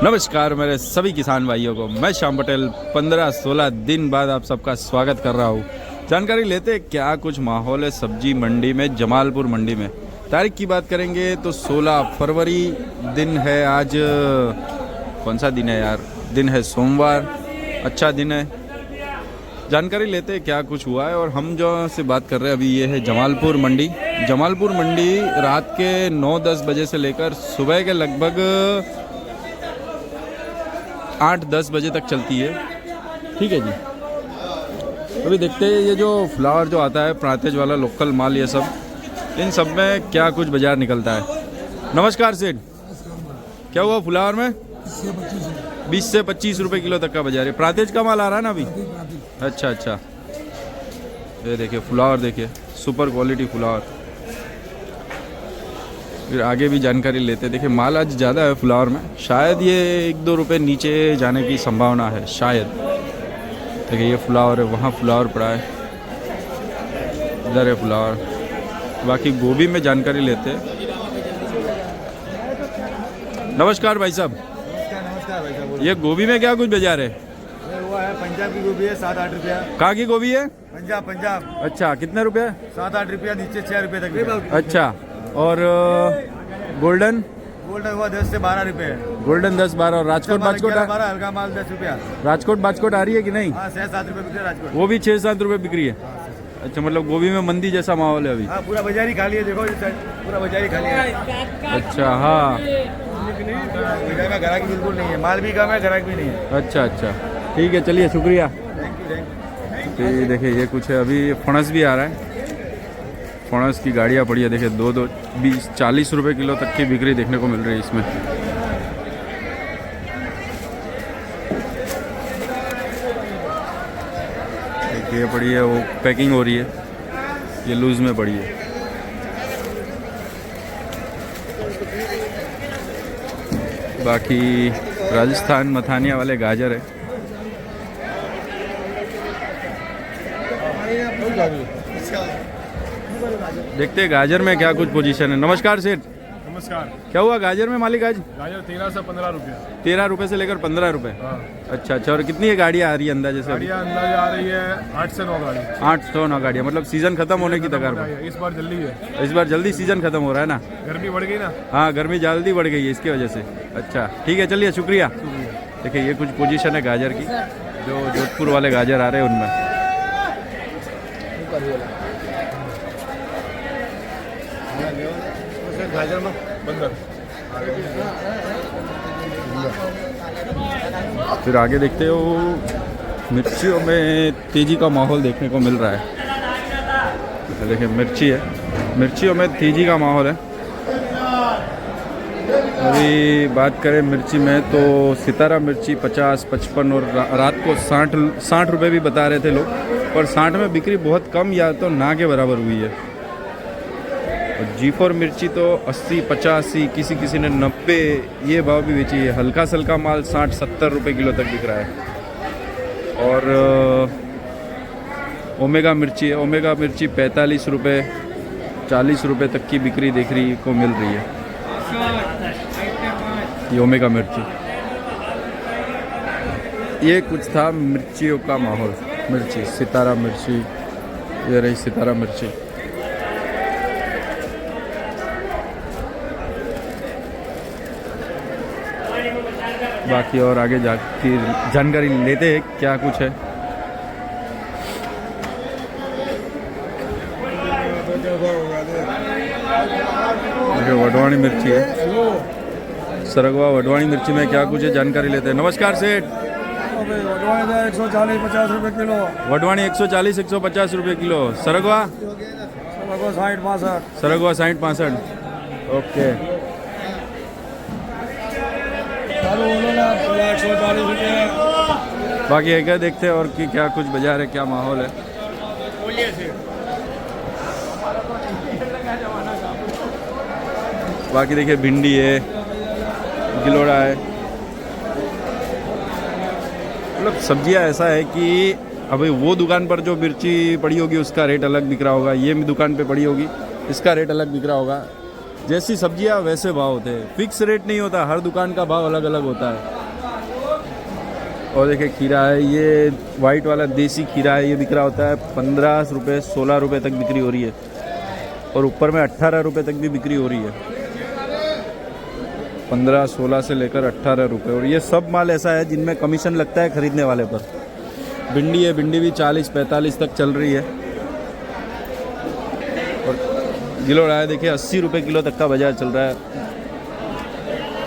नमस्कार मेरे सभी किसान भाइयों को, मैं श्याम पटेल 15-16 दिन बाद आप सबका स्वागत कर रहा हूँ। जानकारी लेते क्या कुछ माहौल है सब्जी मंडी में, जमालपुर मंडी में। तारीख की बात करेंगे तो 16 फरवरी दिन है आज। कौन सा दिन है यार? दिन है सोमवार, अच्छा दिन है। जानकारी लेते क्या कुछ हुआ है और हम जो से बात कर रहे हैं अभी ये है जमालपुर मंडी। जमालपुर मंडी रात के 9-10 बजे से लेकर सुबह के लगभग 8-10 बजे तक चलती है। ठीक है जी। अभी देखते हैं ये जो फ्लावर जो आता है प्रांतेज वाला लोकल माल, ये सब इन सब में क्या कुछ बाजार निकलता है। नमस्कार सेठ, क्या हुआ फ्लावर में? 20 से 25 रुपये किलो तक का बाजार है। प्रांतेज का माल आ रहा है ना अभी? अच्छा अच्छा। ये देखिए फ्लावर, देखिए सुपर क्वालिटी फ्लावर। फिर आगे भी जानकारी लेते हैं। देखिए माल आज ज़्यादा है फ्लावर में, शायद ये 1-2 रुपये नीचे जाने की संभावना है शायद। देखिए ये फ्लावर है, वहाँ फ्लावर पड़ा है, इधर है फ्लावर। बाकी गोभी में जानकारी लेते हैं। नमस्कार भाई साहब। नमस्कार भाई साहब। ये गोभी में क्या कुछ बाजार है? हुआ है पंजाब की गोभी है 7-8 रुपया। कहाँ की गोभी है? पंजाब। अच्छा, कितने रुपए? 7-8 रुपया, नीचे 6 रुपये तक। अच्छा। और गोल्डन? गोल्डन हुआ 10 से 12 रुपये। गोल्डन 10-12। और राजकोट बाजकोट? 12, हल्का माल 10 रुपया। राजकोट बाजकोट आ रही है कि नहीं? हाँ 6-7 रुपये बिक रहे राजकोट। वो भी 6-7 रुपये बिक रही है। अच्छा, मतलब गोभी में मंदी जैसा माहौल है अभी। हाँ पूरा बाजार ही खाली है, देखो इस साइड पूरा बाजार ही खाली है। अच्छा हाँ। बाजार में ग्राहक बिल्कुल नहीं है, माल भी कम है, ग्राहक भी नहीं है। अच्छा अच्छा, ठीक है, चलिए शुक्रिया। Thank you. तो ये देखिए ये कुछ है, अभी फणस भी आ रहा है। फणस की गाड़ियाँ पड़ी है, देखिए 2-2, 20-40 रुपये किलो तक की बिक्री देखने को मिल रही है इसमें। एक ये पड़ी है, वो पैकिंग हो रही है, ये लूज में पड़ी है। बाकी राजस्थान मथानिया वाले गाजर है। देखते हैं गाजर में क्या कुछ पोजीशन है। नमस्कार सेठ, नमस्कार। क्या हुआ गाजर में मालिक आज? गाजर 13 से 15 रुपया। 13 रुपये से लेकर 15 रुपये। अच्छा अच्छा। और कितनी गाड़ियाँ आ रही है अंदाजे से? अंदाजा आ रही है 8 से 9 गाड़ी। 8 से 9 गाड़ियाँ, मतलब सीजन खत्म होने की कगार पर। इस बार जल्दी है। इस बार जल्दी सीजन खत्म हो रहा है ना? गर्मी बढ़ गई ना। हाँ, गर्मी जल्दी बढ़ गई है इसकी वजह से। अच्छा ठीक है, चलिए शुक्रिया। देखिए ये कुछ पोजीशन है गाजर की, जो जोधपुर वाले गाजर आ रहे हैं उनमें। गाजर में बंदर। फिर आगे देखते हो मिर्चियों में तेजी का माहौल देखने को मिल रहा है। देखिए मिर्ची है, मिर्चियों में तेजी का माहौल है। अभी बात करें मिर्ची में तो सितारा मिर्ची 50-55 और रात को 60 रुपये भी बता रहे थे लोग, पर 60 में बिक्री बहुत कम या तो ना के बराबर हुई है। और G4 मिर्ची तो 80-85, किसी ने 90 ये भाव भी बेची है। हल्का सल्का माल 60-70 रुपये किलो तक बिक रहा है। और ओमेगा मिर्ची है, ओमेगा मिर्ची 45 रुपये 40 रुपये तक की बिक्री देखने को मिल रही है। ये ओमेगा मिर्ची। ये कुछ था मिर्चियों का माहौल। मिर्ची, सितारा मिर्ची, ये रही सितारा मिर्ची। बाकी और आगे जाकर जानकारी लेते हैं क्या कुछ है। ये वडवाणी मिर्ची है, सरगवा वडवाणी मिर्ची में क्या कुछ है जानकारी लेते हैं। नमस्कार सेठ। वडवाणी 140-50 रुपये किलो। वडवाणी 140-150 रुपये किलो। सरगवा? 60-65। सरगवा 60-65। ओके। 140 रुपये। बाकी है क्या, देखते हैं और कि क्या कुछ बाजार है, क्या माहौल है। बाकी देखिए भिंडी है, गिलोड़ा है। मतलब सब्जियां ऐसा है कि अभी वो दुकान पर जो मिर्ची पड़ी होगी उसका रेट अलग बिक रहा होगा, ये दुकान पे पड़ी होगी इसका रेट अलग बिक रहा होगा। जैसी सब्जियां वैसे भाव होते हैं, फिक्स रेट नहीं होता, हर दुकान का भाव अलग अलग होता है। और देखिए खीरा है, ये वाइट वाला देसी खीरा है, ये बिक रहा होता है 15 रुपये 16 रुपये तक बिक्री हो रही है, और ऊपर में 18 रुपये तक भी बिक्री हो रही है। 15 16 से लेकर 18 रुपये, और ये सब माल ऐसा है जिनमें कमीशन लगता है खरीदने वाले पर। भिंडी है, भिंडी भी 40 45 तक चल रही है। और गिलोड़ा है, देखिए 80 रुपये किलो तक का बाजार चल रहा है।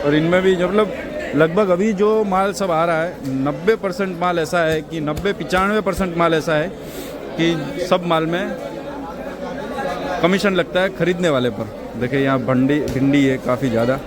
और इनमें भी मतलब लगभग अभी जो माल सब आ रहा है 90% माल ऐसा है कि 90-95% माल ऐसा है कि सब माल में कमीशन लगता है खरीदने वाले पर। देखिए यहाँ भिंडी है काफ़ी ज़्यादा,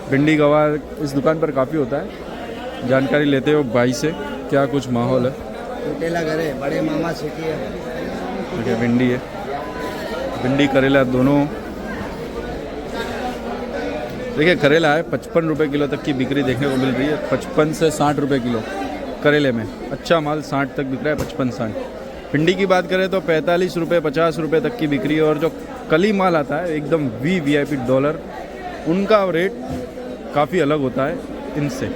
भिंडी गवार इस दुकान पर काफ़ी होता है। जानकारी लेते हो भाई से क्या कुछ माहौल है। छोटेला घर है, बड़े मामा सिटी है। देखिए भिंडी है, भिंडी करेला दोनों। देखिए करेला है 55 रुपये किलो तक की बिक्री देखने को मिल रही है, 55 से 60 रुपये किलो करेले में। अच्छा माल 60 तक बिक रहा है, 55-60। भिंडी की बात करें तो 45 रुपये 50 रुपये तक की बिक्री। और जो कली माल आता है एकदम VIP डॉलर, उनका रेट काफ़ी अलग होता है इनसे।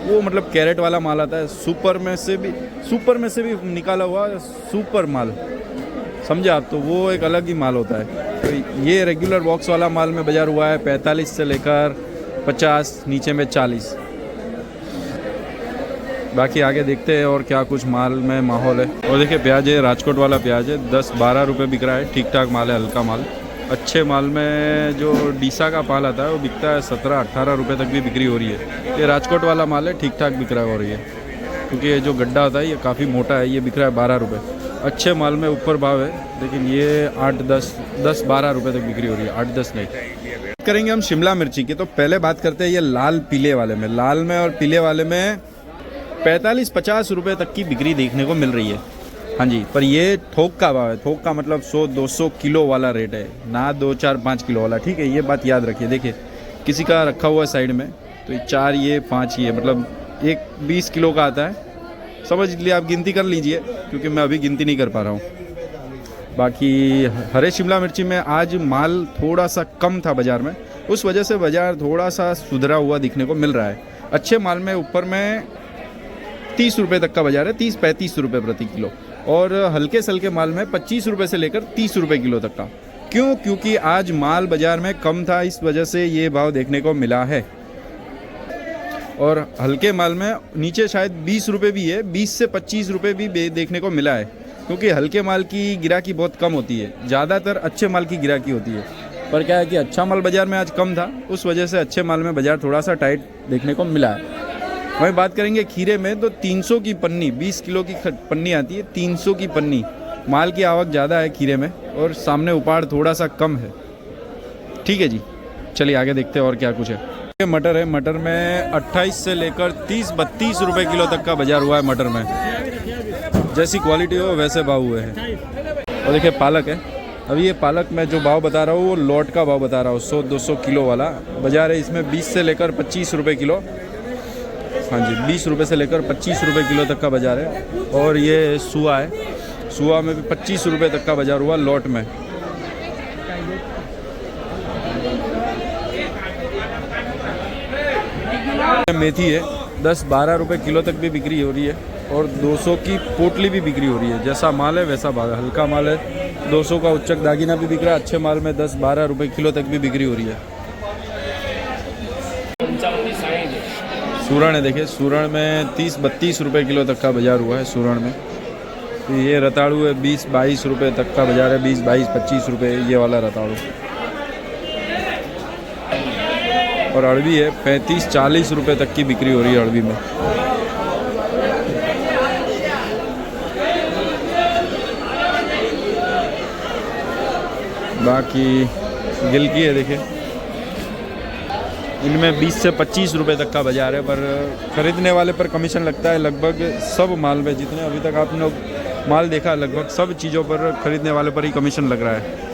वो मतलब कैरेट वाला माल आता है, सुपर में से भी निकाला हुआ सुपर माल, समझे आप, तो वो एक अलग ही माल होता है। तो ये रेगुलर बॉक्स वाला माल में बाजार हुआ है 45 से लेकर 50, नीचे में 40। बाकी आगे देखते हैं और क्या कुछ माल में माहौल है। और देखिए प्याज है, राजकोट वाला प्याज है, 10-12 रुपये बिक रहा है, ठीक ठाक माल है, हल्का माल। अच्छे माल में जो डीसा का पाल आता है वो बिकता है 17-18 रुपये तक भी बिक्री हो रही है। ये राजकोट वाला माल है, ठीक ठाक बिक रहा हो रही है, क्योंकि ये जो गड्ढा होता है ये काफ़ी मोटा है, ये बिक रहा है 12 रुपये। अच्छे माल में ऊपर भाव है, लेकिन ये 8-10-12 रुपये तक बिक्री हो रही है, 8-10 नहीं। बात करेंगे हम शिमला मिर्ची की, तो पहले बात करते हैं ये लाल पीले वाले में। लाल में और पीले वाले में 45-50 रुपये तक की बिक्री देखने को मिल रही है। हाँ जी, पर ये थोक का भाव है, थोक का मतलब 100-200 किलो वाला रेट है ना, 2-4-5 किलो वाला, ठीक है, ये बात याद रखिए। देखिए किसी का रखा हुआ है साइड में, तो ये 4 ये 5 ये मतलब एक 20 किलो का आता है, समझ लिए आप, गिनती कर लीजिए, क्योंकि मैं अभी गिनती नहीं कर पा रहा हूँ। बाकी हरे शिमला मिर्ची में आज माल थोड़ा सा कम था बाज़ार में, उस वजह से बाज़ार थोड़ा सा सुधरा हुआ दिखने को मिल रहा है। अच्छे माल में ऊपर में 30 रुपये तक का बाज़ार है, 30-35 रुपये प्रति किलो, और हल्के से हल्के माल में 25 रुपये से लेकर 30 रुपये किलो तक का। क्यों? क्योंकि आज माल बाज़ार में कम था, इस वजह से ये भाव देखने को मिला है। और हल्के माल में नीचे शायद 20 रुपये भी है, 20 से 25 रुपये भी देखने को मिला है, क्योंकि हल्के माल की गिराकी बहुत कम होती है, ज़्यादातर अच्छे माल की गिराकी होती है। पर क्या है कि अच्छा माल बाज़ार में आज कम था, उस वजह से अच्छे माल में बाज़ार थोड़ा सा टाइट देखने को मिला है। वहीं बात करेंगे खीरे में, तो 300 की पन्नी, 20 किलो की पन्नी आती है, 300 की पन्नी। माल की आवक ज़्यादा है खीरे में, और सामने उपाड़ थोड़ा सा कम है। ठीक है जी, चलिए आगे देखते हैं और क्या कुछ है। मटर है, मटर में 28 से लेकर 30-32 रुपये किलो तक का बाज़ार हुआ है मटर में। जैसी क्वालिटी हो वैसे भाव हुए हैं। और देखिए पालक है, अभी ये पालक मैं जो भाव बता रहा हूँ वो लॉट का भाव बता रहा हूँ, 100-200 किलो वाला बाज़ार है। इसमें 20 से लेकर 25 रुपये किलो, हाँ जी, 20 रुपये से लेकर 25 रुपये किलो तक का बाज़ार है। और ये सुआ है, सुआ में भी 25 रुपये तक का बाज़ार हुआ लॉट में। मेथी है, 10-12 रुपये किलो तक भी बिक्री हो रही है, और 200 की पोटली भी बिक्री हो रही है। जैसा माल है वैसा भाव है, हल्का माल है 200 का उच्चक दागिना भी बिक रहा है, अच्छे माल में 10-12 रुपये किलो तक भी बिक्री हो रही है। सूरण है, देखिए सूरण में 30-32 रुपये किलो तक का बाज़ार हुआ है सूरण में। तो ये रताड़ू है, 20-22 रुपये तक का बाज़ार है, 20-22-25 रुपये ये वाला रताड़ू। और अड़वी है, 35-40 रुपये तक की बिक्री हो रही है अड़वी में। बाकी गिलकी है, देखिए इनमें 20 से 25 रुपये तक का बाज़ार है, पर ख़रीदने वाले पर कमीशन लगता है। लगभग सब माल में, जितने अभी तक आपने लोग माल देखा, लगभग सब चीज़ों पर ख़रीदने वाले पर ही कमीशन लग रहा है।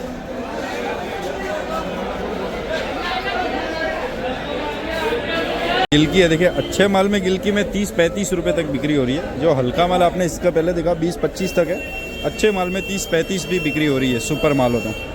गिलकी है, देखिए अच्छे माल में गिलकी में 30-35 रुपये तक बिक्री हो रही है। जो हल्का माल आपने इसका पहले देखा 20-25 तक है, अच्छे माल में 30-35 भी बिक्री हो रही है, सुपर माल होता है।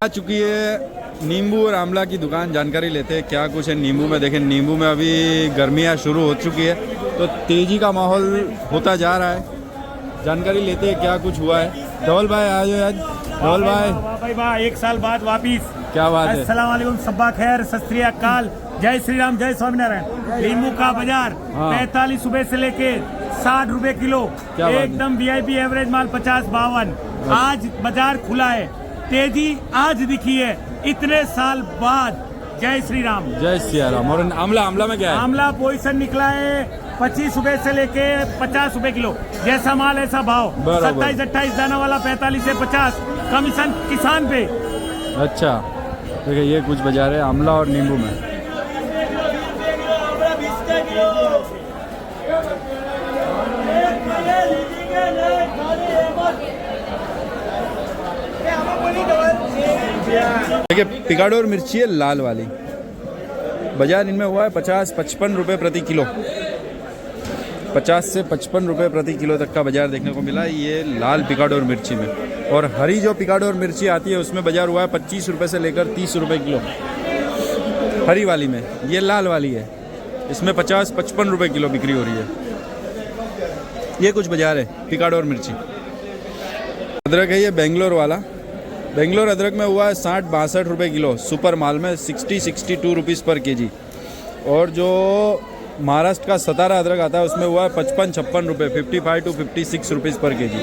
आ चुकी है नींबू और आंवला की दुकान, जानकारी लेते हैं क्या कुछ है नींबू में। देखें नींबू में अभी गर्मियाँ शुरू हो चुकी है तो तेज़ी का माहौल होता जा रहा है। जानकारी लेते हैं क्या कुछ हुआ है। धवल भाई आ जाओ आज। धवल भाई वाह भाई वाह, एक साल बाद वापिस। क्या बात है। अस्सलाम वालेकुम, सब्बा खैर, सत श्री अकाल, जय श्री राम, जय स्वामीनारायण। नींबू का बाजार हाँ। 45 रुपए से लेके 60 रुपए किलो, क्या बात है। एकदम वीआईपी एवरेज माल 50-52। आज बाजार खुला है, तेजी आज दिखी है इतने साल बाद। जय श्री राम, जय सिया राम। और आंवला में क्या है? आंवला पोजीशन निकला है 25 रुपए से लेके 50 रुपए किलो, जैसा माल ऐसा भाव। बराबर। 27-28 दाना वाला 45 से 50, कमीशन किसान पे। अच्छा देखिए ये कुछ बाजार है आंवला और नींबू में। देखिए पिकाडोर मिर्ची है लाल वाली, बाजार इनमें हुआ है 50-55 रुपये प्रति किलो। 50 से 55 रुपये प्रति किलो तक का बाजार देखने को मिला ये लाल पिकाडोर मिर्ची में। और हरी जो पिकाडोर मिर्ची आती है उसमें बाजार हुआ है 25 रुपये से लेकर 30 रुपये किलो हरी वाली में। ये लाल वाली है, इसमें 50-55 रुपये किलो बिक्री हो रही है। ये कुछ बाजार है पिकाडोर मिर्ची। अदरक है ये बेंगलोर वाला, बेंगलोर अदरक में हुआ है 60-62 रुपये किलो, सुपर माल में 60-62 रुपीज़ पर केजी। और जो महाराष्ट्र का सतारा अदरक आता है उसमें हुआ है 55-56 रुपये, 55 to 56 रुपीज़ पर केजी।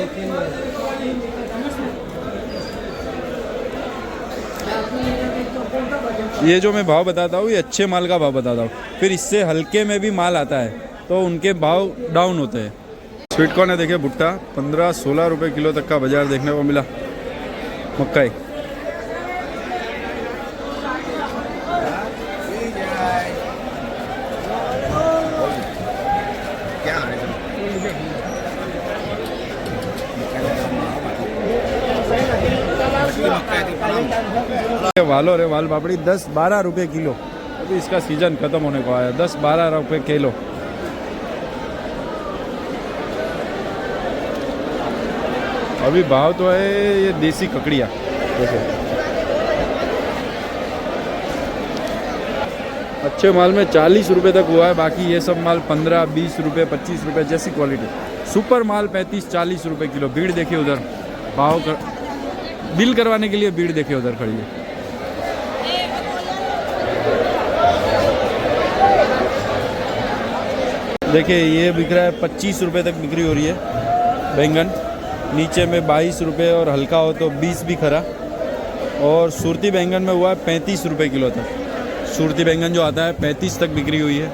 ये जो मैं भाव बताता हूँ ये अच्छे माल का भाव बताता हूँ, फिर इससे हल्के में भी माल आता है तो उनके भाव डाउन होते हैं। स्वीट कॉर्न है देखिए भुट्टा 15-16 रुपये किलो तक का बाजार देखने को मिला। मक्काई वालो रे वाल पापड़ी 10-12 रुपये किलो। अभी इसका सीजन खत्म होने को आया। 10-12 रुपये किलो। अभी भाव तो है ये देसी ककड़िया देखो, अच्छे माल में 40 रुपये तक हुआ है, बाकी ये सब माल 15-20 रुपये 25 रुपये जैसी क्वालिटी। सुपर माल 35-40 रुपये किलो। भीड़ देखिए उधर, भाव कर बिल करवाने के लिए भीड़ देखिए उधर खड़ी है। देखिए ये बिक रहा है 25 रुपये तक बिक्री हो रही है बैंगन, नीचे में 22 रुपये और हल्का हो तो 20 भी खरा। और सूरती बैंगन में हुआ है 35 रुपये किलो तक। सूरती बैंगन जो आता है 35 तक बिक्री हुई है।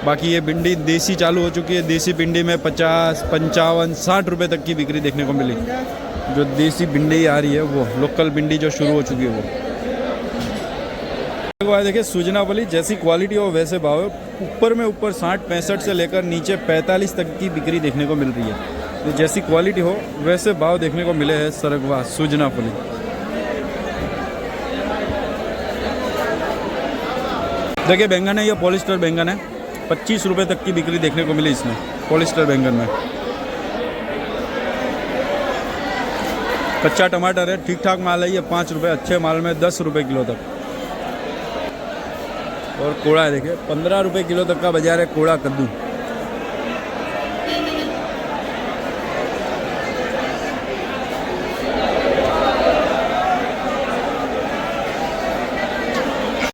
बाकी ये भिंडी देसी चालू हो चुकी है, देसी भिंडी में 50, 55, 60 रुपये तक की बिक्री देखने को मिली। जो देसी भिंडी आ रही है वो लोकल भिंडी जो शुरू हो चुकी है वो देखिए सूजनावली, जैसी क्वालिटी हो वैसे भाव है। ऊपर में ऊपर 60-65 से लेकर नीचे 45 तक की बिक्री देखने को मिल रही है। तो जैसी क्वालिटी हो वैसे भाव देखने को मिले हैं सरगवा सूजनाफली। देखिए बैंगन है, ये पॉलिस्टर बैंगन है, 25 रुपये तक की बिक्री देखने को मिली इसमें पॉलिस्टर बैंगन में। कच्चा टमाटर है, ठीक ठाक माल है, ये 5 रुपये, अच्छे माल में 10 रुपये किलो तक। और कोड़ा है देखिए 15 रुपये किलो तक का बाजार है कोड़ा कद्दू।